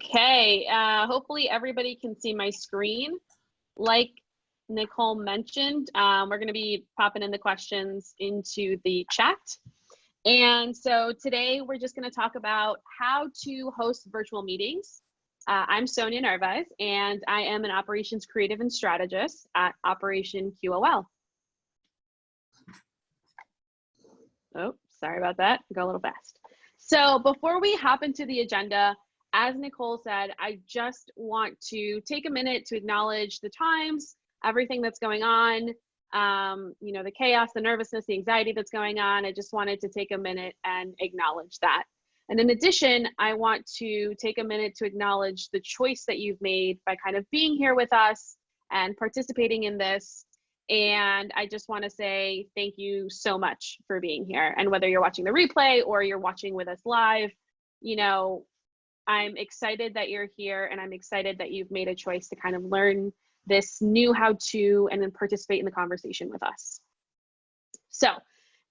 Okay, hopefully everybody can see my screen. Like Nicole mentioned, we're going to be popping in the questions into the chat. And so today we're just going to talk about how to host virtual meetings. I'm Sonia Narvaez, and I am an operations creative and strategist at Operation QOL. Oh, sorry about that. Go a little fast. So before we hop into the agenda, as Nicole said, I just want to take a minute to acknowledge the times, everything that's going on, you know, the chaos, the nervousness, the anxiety that's going on. I just wanted to take a minute and acknowledge that. And in addition, I want to take a minute to acknowledge the choice that you've made by kind of being here with us and participating in this. And I just want to say thank you so much for being here. And whether you're watching the replay or you're watching with us live, you know, I'm excited that you're here, and I'm excited that you've made a choice to kind of learn this new how-to and then participate in the conversation with us. So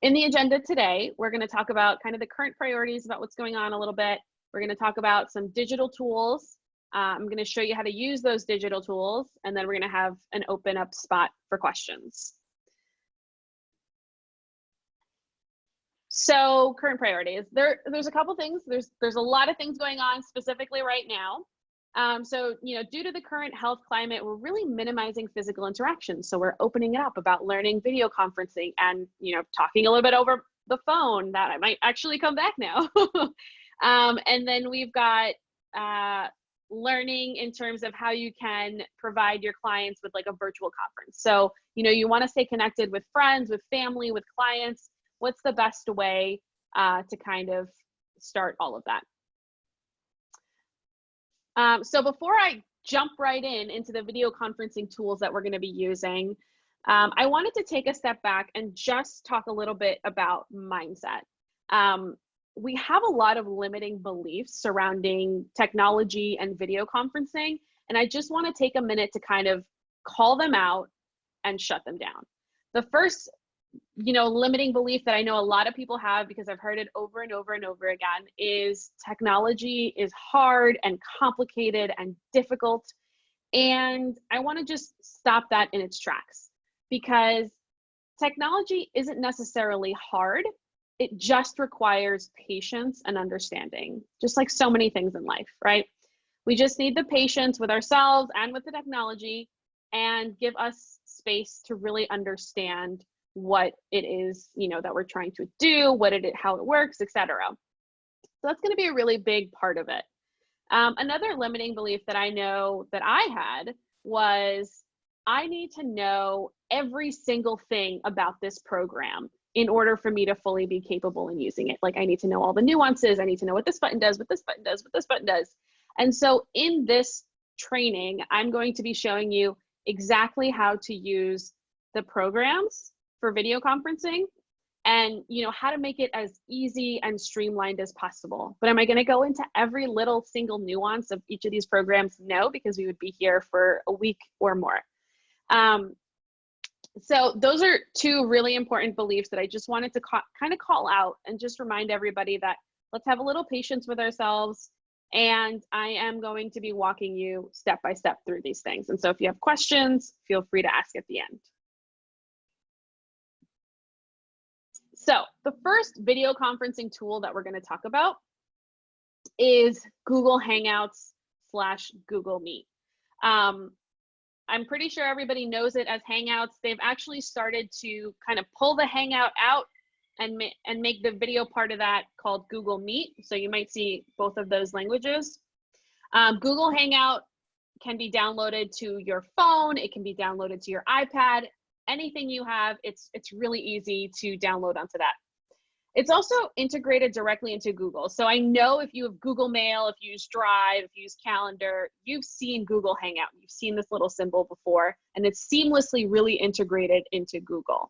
in the agenda today, we're going to talk about kind of the current priorities about what's going on a little bit. We're going to talk about some digital tools. I'm going to show you how to use those digital tools, and then we're going to have an open up spot for questions. So current priorities, there's a couple things. There's a lot of things going on specifically right now. So, you know, due to the current health climate, we're really minimizing physical interaction. So we're opening it up about learning video conferencing and, you know, talking a little bit over the phone. That I might actually come back now. And then we've got learning in terms of how you can provide your clients with like a virtual conference. So, you know, you want to stay connected with friends, with family, with clients. What's the best way to kind of start all of that? So before I jump right into the video conferencing tools that we're going to be using, I wanted to take a step back and just talk a little bit about mindset. We have a lot of limiting beliefs surrounding technology and video conferencing, and I just want to take a minute to kind of call them out and shut them down. The first, you know, limiting belief that I know a lot of people have, because I've heard it over and over and over again, is technology is hard and complicated and difficult. And I want to just stop that in its tracks, because technology isn't necessarily hard. It just requires patience and understanding, just like so many things in life, right? We just need the patience with ourselves and with the technology, and give us space to really understand what it is, you know, that we're trying to do, how it works, etc. So that's going to be a really big part of it. Another limiting belief that I know that I had was, I need to know every single thing about this program in order for me to fully be capable in using it. Like, I need to know all the nuances. I need to know what this button does, what this button does, what this button does. And so in this training, I'm going to be showing you exactly how to use the programs for video conferencing, and, you know, how to make it as easy and streamlined as possible. But am I going to go into every little single nuance of each of these programs? No, because we would be here for a week or more. So those are two really important beliefs that I just wanted to kind of call out and just remind everybody that let's have a little patience with ourselves. And I am going to be walking you step by step through these things. And so if you have questions, feel free to ask at the end. So the first video conferencing tool that we're going to talk about is Google Hangouts / Google Meet. I'm pretty sure everybody knows it as Hangouts. They've actually started to kind of pull the Hangout out and make the video part of that called Google Meet. So you might see both of those languages. Google Hangout can be downloaded to your phone. It can be downloaded to your iPad. Anything you have, it's really easy to download onto that. It's also integrated directly into Google. So I know if you have Google Mail, if you use Drive, if you use Calendar, you've seen Google Hangout. You've seen this little symbol before, and it's seamlessly really integrated into Google.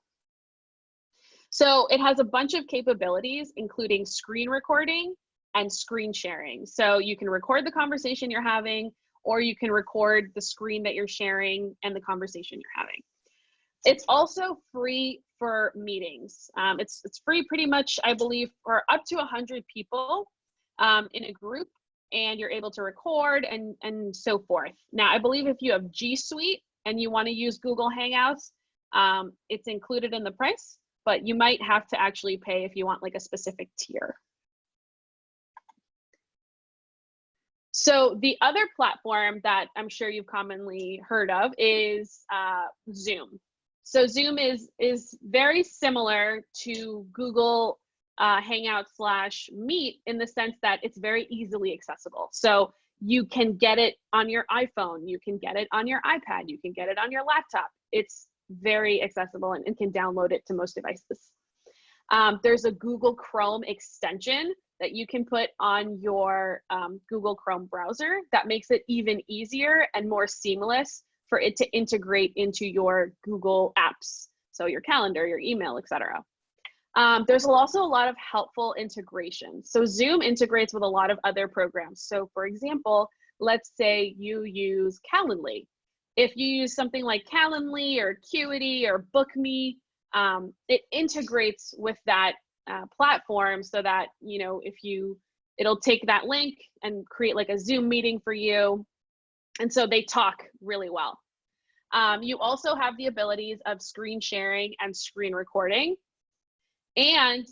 So it has a bunch of capabilities, including screen recording and screen sharing. So you can record the conversation you're having, or you can record the screen that you're sharing and the conversation you're having. It's also free for meetings. It's free pretty much, I believe, for up to 100 people in a group. and you're able to record and so forth. Now, I believe if you have G Suite and you want to use Google Hangouts, it's included in the price, but you might have to actually pay if you want like a specific tier. So the other platform that I'm sure you've commonly heard of is Zoom. So Zoom is very similar to Google Hangout/Meet in the sense that it's very easily accessible. So you can get it on your iPhone, you can get it on your iPad, you can get it on your laptop. It's very accessible and can download it to most devices. There's a Google Chrome extension that you can put on your Google Chrome browser that makes it even easier and more seamless for it to integrate into your Google apps. So your calendar, your email, etc. There's also a lot of helpful integrations. So Zoom integrates with a lot of other programs. So for example, let's say you use Calendly. If you use something like Calendly or Acuity or BookMe, it integrates with that platform so that, you know, it'll take that link and create like a Zoom meeting for you. And so they talk really well. You also have the abilities of screen sharing and screen recording. And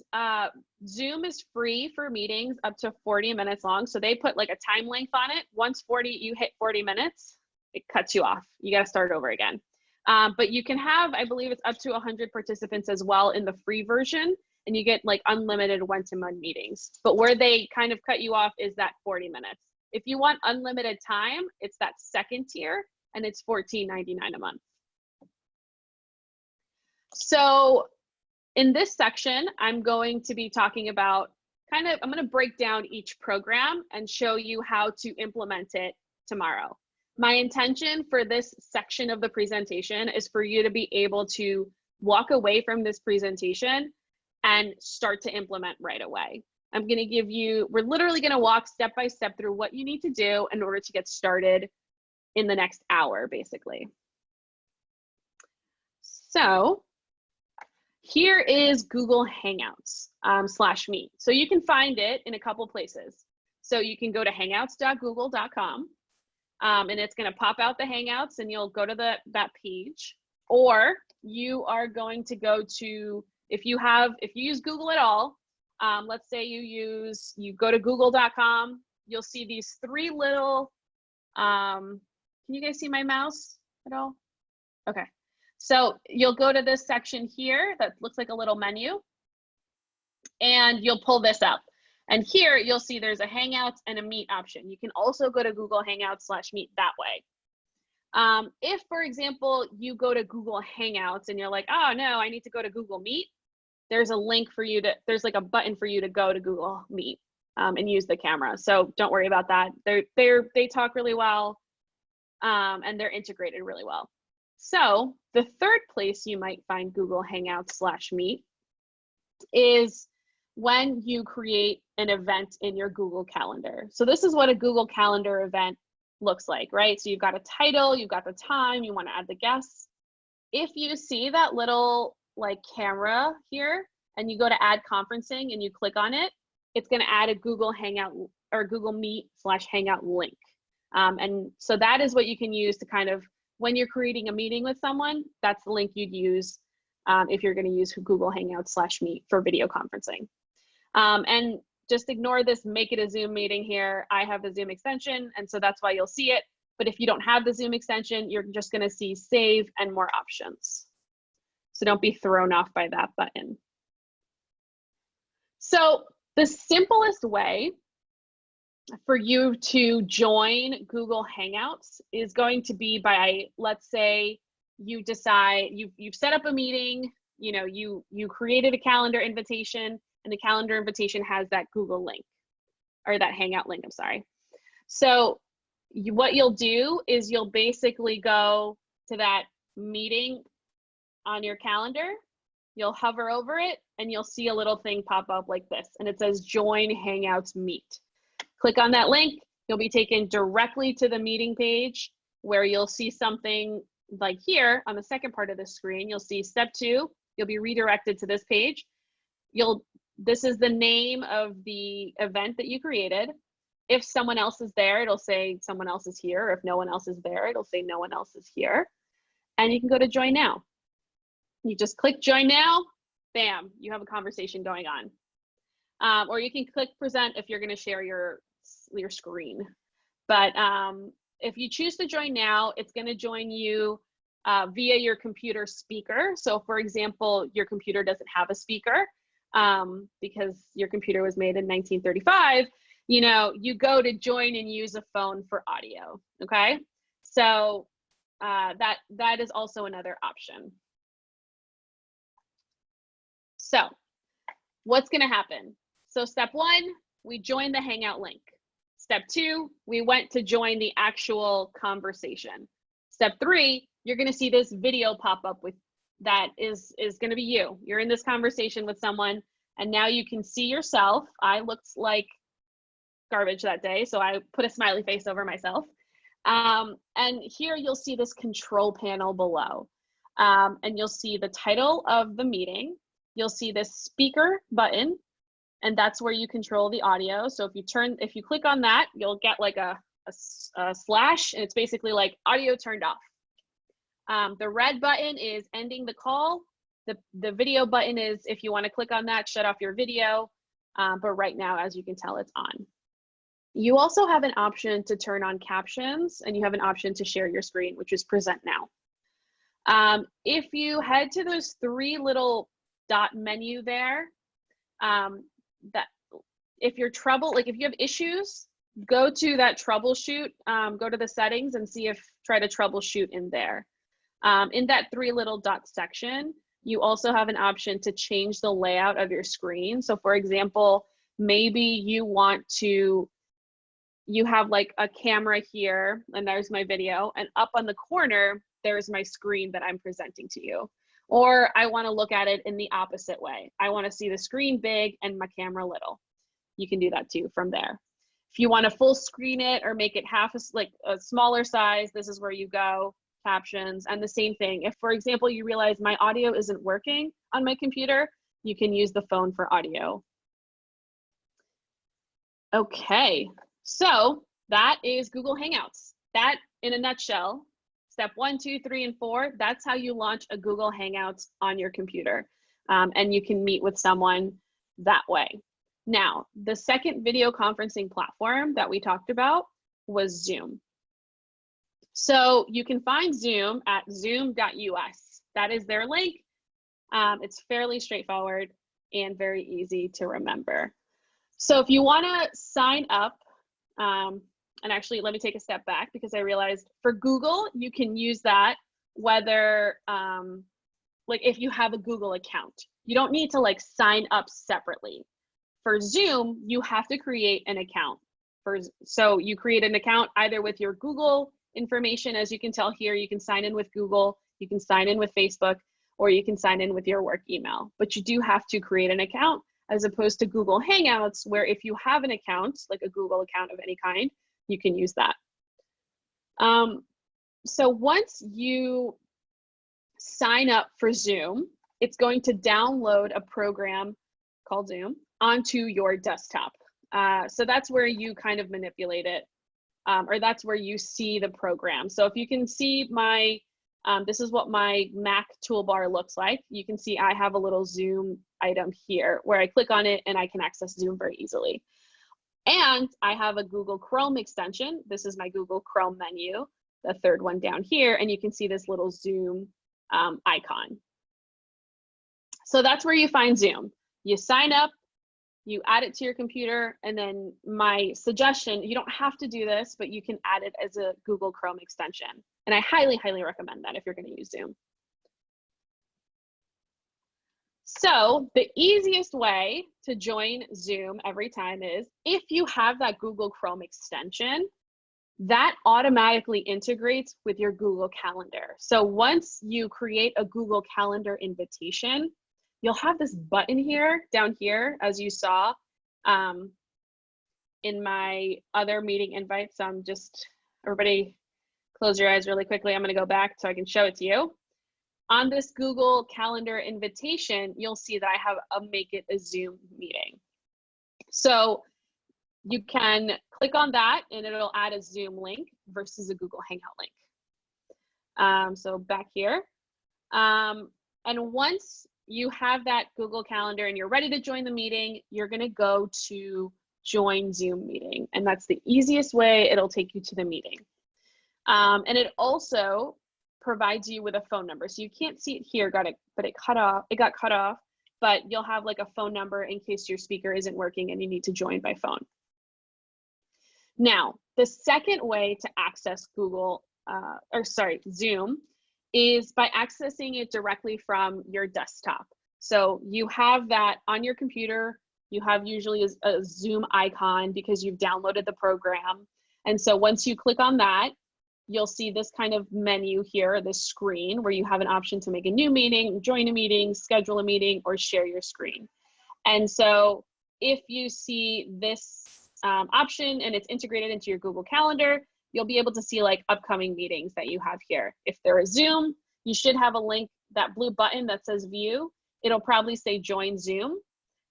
Zoom is free for meetings up to 40 minutes long. So they put like a time length on it. Once you hit 40 minutes, it cuts you off. You got to start over again. But you can have, I believe it's up to 100 participants as well in the free version, and you get like unlimited one-to-one meetings. But where they kind of cut you off is that 40 minutes. If you want unlimited time, it's that second tier, and it's $14.99 a month. So in this section, I'm going to be talking about I'm going to break down each program and show you how to implement it tomorrow. My intention for this section of the presentation is for you to be able to walk away from this presentation and start to implement right away. I'm going to give you, we're literally going to walk step by step through what you need to do in order to get started in the next hour, basically. So here is Google Hangouts /Meet. So you can find it in a couple places. So you can go to hangouts.google.com. And it's going to pop out the Hangouts and you'll go to that page, or you are going to go to, if you use Google at all, let's say you go to google.com, you'll see these three little, can you guys see my mouse at all? Okay. So you'll go to this section here that looks like a little menu, and you'll pull this up. And here you'll see there's a Hangouts and a Meet option. You can also go to Google Hangouts /Meet that way. If, for example, you go to Google Hangouts and you're like, oh no, I need to go to Google Meet, there's a link for you to, there's like a button for you to go to Google Meet and use the camera. So don't worry about that. They talk really well and they're integrated really well. So the third place you might find Google Hangouts /Meet is when you create an event in your Google Calendar. So this is what a Google Calendar event looks like, right? So you've got a title, you've got the time, you want to add the guests. If you see that little like camera here and you go to add conferencing and you click on it, it's going to add a Google Hangout or Google Meet /Hangout link. And so that is what you can use to kind of, when you're creating a meeting with someone, that's the link you'd use if you're going to use Google Hangouts /Meet for video conferencing. And just ignore this, make it a Zoom meeting here. I have the Zoom extension, and so that's why you'll see it. But if you don't have the Zoom extension, you're just going to see save and more options. So don't be thrown off by that button. So the simplest way for you to join Google Hangouts is going to be by, let's say you decide you've set up a meeting, you know, you created a calendar invitation, and the calendar invitation has that Google link, or that Hangout link, I'm sorry. So what you'll do is you'll basically go to that meeting on your calendar, you'll hover over it, and you'll see a little thing pop up like this, and it says Join Hangouts Meet. Click on that link, you'll be taken directly to the meeting page where you'll see something like here on the second part of the screen. You'll see step 2, you'll be redirected to this page. This is the name of the event that you created. If someone else is there, it'll say someone else is here. Or if no one else is there, it'll say no one else is here. And you can go to join now. You just click join now, bam, you have a conversation going on. Or you can click present if you're going to share your screen. But if you choose to join now, it's going to join you via your computer speaker. So for example, your computer doesn't have a speaker because your computer was made in 1935, you know, you go to join and use a phone for audio, okay? So that is also another option. So what's gonna happen? So step one, we joined the Hangout link. Step two, we went to join the actual conversation. Step three, you're gonna see this video pop up with that is gonna be you. You're in this conversation with someone and now you can see yourself. I looked like garbage that day, so I put a smiley face over myself. And here you'll see this control panel below. And you'll see the title of the meeting. You'll see this speaker button, and that's where you control the audio. So if you click on that, you'll get like a slash, and it's basically like audio turned off. The red button is ending the call. The video button is, if you want to click on that, shut off your video. But right now, as you can tell, it's on. You also have an option to turn on captions, and you have an option to share your screen, which is present now. If you head to those three little dot menu there, that if you're if you have issues, go to that troubleshoot, go to the settings and see try to troubleshoot in there. In that three little dot section, you also have an option to change the layout of your screen. So for example, maybe you have like a camera here, and there's my video, and up on the corner, there's my screen that I'm presenting to you. Or I want to look at it in the opposite way. I want to see the screen big and my camera little. You can do that too from there. If you want to full screen it or make it like a smaller size, this is where you go, captions, and the same thing. If, for example, you realize my audio isn't working on my computer, you can use the phone for audio. Okay, so that is Google Hangouts. That, in a nutshell, step 1, 2, 3, and 4, that's how you launch a Google Hangouts on your computer. And you can meet with someone that way. Now, the second video conferencing platform that we talked about was Zoom. So you can find Zoom at zoom.us. That is their link. It's fairly straightforward and very easy to remember. So if you want to sign up, and actually let me take a step back because I realized for Google, you can use that whether, like if you have a Google account, you don't need to like sign up separately. For Zoom, you have to create an account. So you create an account either with your Google information, as you can tell here, you can sign in with Google, you can sign in with Facebook, or you can sign in with your work email, but you do have to create an account, as opposed to Google Hangouts, where if you have an account, like a Google account of any kind, you can use that. So once you sign up for Zoom, it's going to download a program called Zoom onto your desktop. So that's where you kind of manipulate it, or that's where you see the program. So if you can see my, this is what my Mac toolbar looks like. You can see I have a little Zoom item here where I click on it and I can access Zoom very easily. And I have a Google Chrome extension. This is my Google Chrome menu, the third one down here, and you can see this little Zoom icon. So that's where you find Zoom. You sign up, you add it to your computer, and then my suggestion, you don't have to do this, but you can add it as a Google Chrome extension. And I highly, highly recommend that if you're going to use Zoom. So the easiest way to join Zoom every time is if you have that Google Chrome extension, that automatically integrates with your Google Calendar. So once you create a Google Calendar invitation, you'll have this button here, down here, as you saw in my other meeting invites. Everybody close your eyes really quickly. I'm going to go back so I can show it to you. On this Google Calendar invitation, you'll see that I have a Make It a Zoom meeting. So you can click on that and it'll add a Zoom link versus a Google Hangout link. So back here. And once you have that Google Calendar and you're ready to join the meeting, you're gonna go to join Zoom meeting. And that's the easiest way it'll take you to the meeting. And it also provides you with a phone number. So you can't see it here, but it got cut off, but you'll have like a phone number in case your speaker isn't working and you need to join by phone. Now, the second way to access Zoom is by accessing it directly from your desktop. So you have that on your computer, you have usually a Zoom icon because you've downloaded the program. And so once you click on that, you'll see this kind of menu here, this screen, where you have an option to make a new meeting, join a meeting, schedule a meeting, or share your screen. And so if you see this option and it's integrated into your Google Calendar, you'll be able to see like upcoming meetings that you have here. If there is Zoom, you should have a link, that blue button that says view, it'll probably say join Zoom.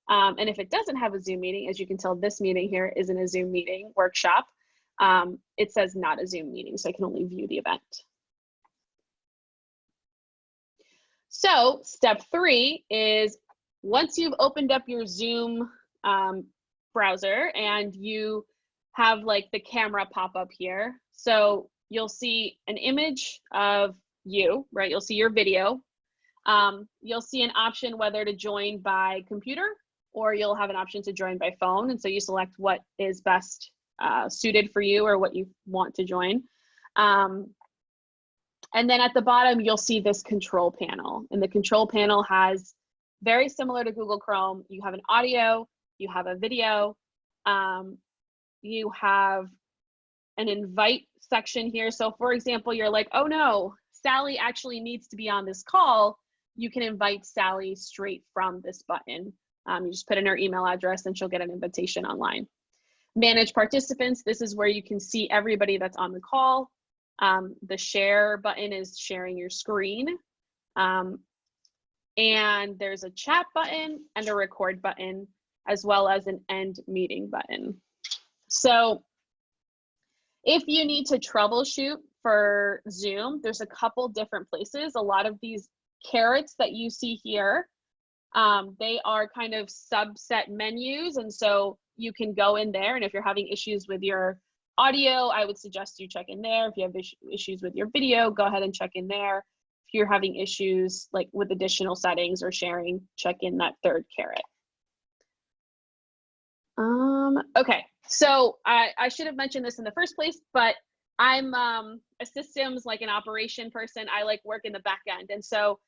And if it doesn't have a Zoom meeting, as you can tell, this meeting here isn't a Zoom meeting workshop. It says not a Zoom meeting, so I can only view the event. So step 3 is once you've opened up your Zoom browser and you have like the camera pop up here. So you'll see an image of you, right? You'll see your video. You'll see an option whether to join by computer or you'll have an option to join by phone. And so you select what is best suited for you or what you want to join. And then at the bottom, you'll see this control panel. And the control panel has, very similar to Google Chrome, you have an audio, you have a video, you have an invite section here. So for example, you're like, oh no, Sally actually needs to be on this call. You can invite Sally straight from this button. You just put in her email address and she'll get an invitation online. Manage participants, this is where you can see everybody that's on the call. The share button is sharing your screen. And there's a chat button and a record button, as well as an end meeting button. So if you need to troubleshoot for Zoom, there's a couple different places. A lot of these carrots that you see here, they are kind of subset menus. And so you can go in there, and if you're having issues with your audio, I would suggest you check in there. If you have issues with your video, go ahead and check in there. If you're having issues like with additional settings or sharing, check in that third caret. Okay, so I should have mentioned this in the first place, but I'm a systems, like an operation person. I like work in the back end. And so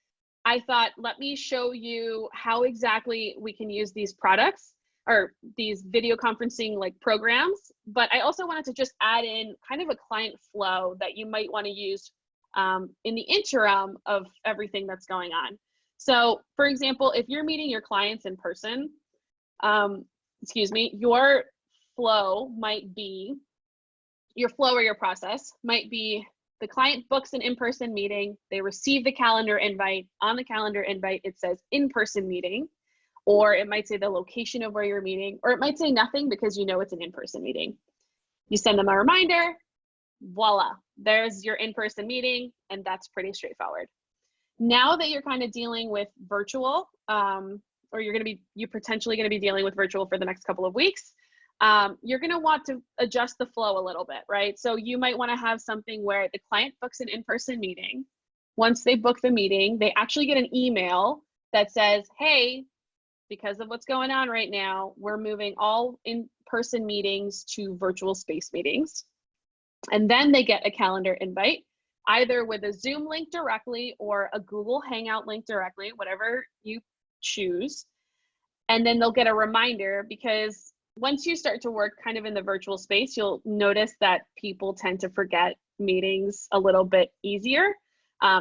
I thought, let me show you how exactly we can use these products or these video conferencing like programs. But I also wanted to just add in kind of a client flow that you might want to use in the interim of everything that's going on. So for example, if you're meeting your clients in person, your flow might be, your flow or your process might be the client books an in-person meeting, they receive the calendar invite. On the calendar invite, it says in-person meeting, or it might say the location of where you're meeting, or it might say nothing because you know it's an in-person meeting. You send them a reminder, voila, there's your in-person meeting, and that's pretty straightforward. Now that you're kind of dealing with virtual, or you're potentially gonna be dealing with virtual for the next couple of weeks, you're gonna want to adjust the flow a little bit, right? So you might wanna have something where the client books an in-person meeting. Once they book the meeting, they actually get an email that says, hey, because of what's going on right now, we're moving all in-person meetings to virtual space meetings. And then they get a calendar invite, either with a Zoom link directly or a Google Hangout link directly, whatever you choose. And then they'll get a reminder, because once you start to work kind of in the virtual space, you'll notice that people tend to forget meetings a little bit easier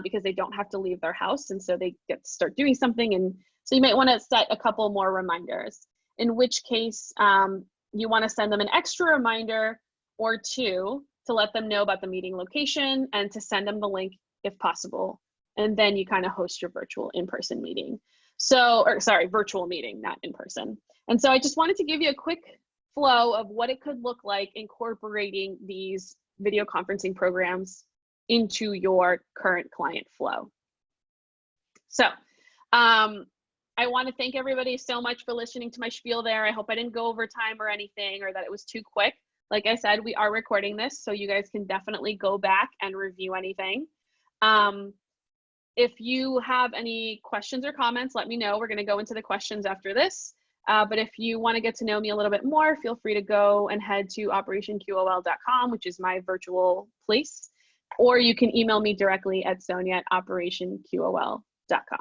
because they don't have to leave their house. And so they get to start doing something. And so you might want to set a couple more reminders, in which case you want to send them an extra reminder or two to let them know about the meeting location and to send them the link if possible. And then you kind of host your virtual in-person meeting. So, or sorry, virtual meeting, not in person. And so I just wanted to give you a quick flow of what it could look like incorporating these video conferencing programs into your current client flow. So I want to thank everybody so much for listening to my spiel there. I hope I didn't go over time or anything, or that it was too quick. Like I said, we are recording this, so you guys can definitely go back and review anything. If you have any questions or comments, let me know. We're going to go into the questions after this. But if you want to get to know me a little bit more, feel free to go and head to operationqol.com, which is my virtual place, or you can email me directly at sonia@operationqol.com.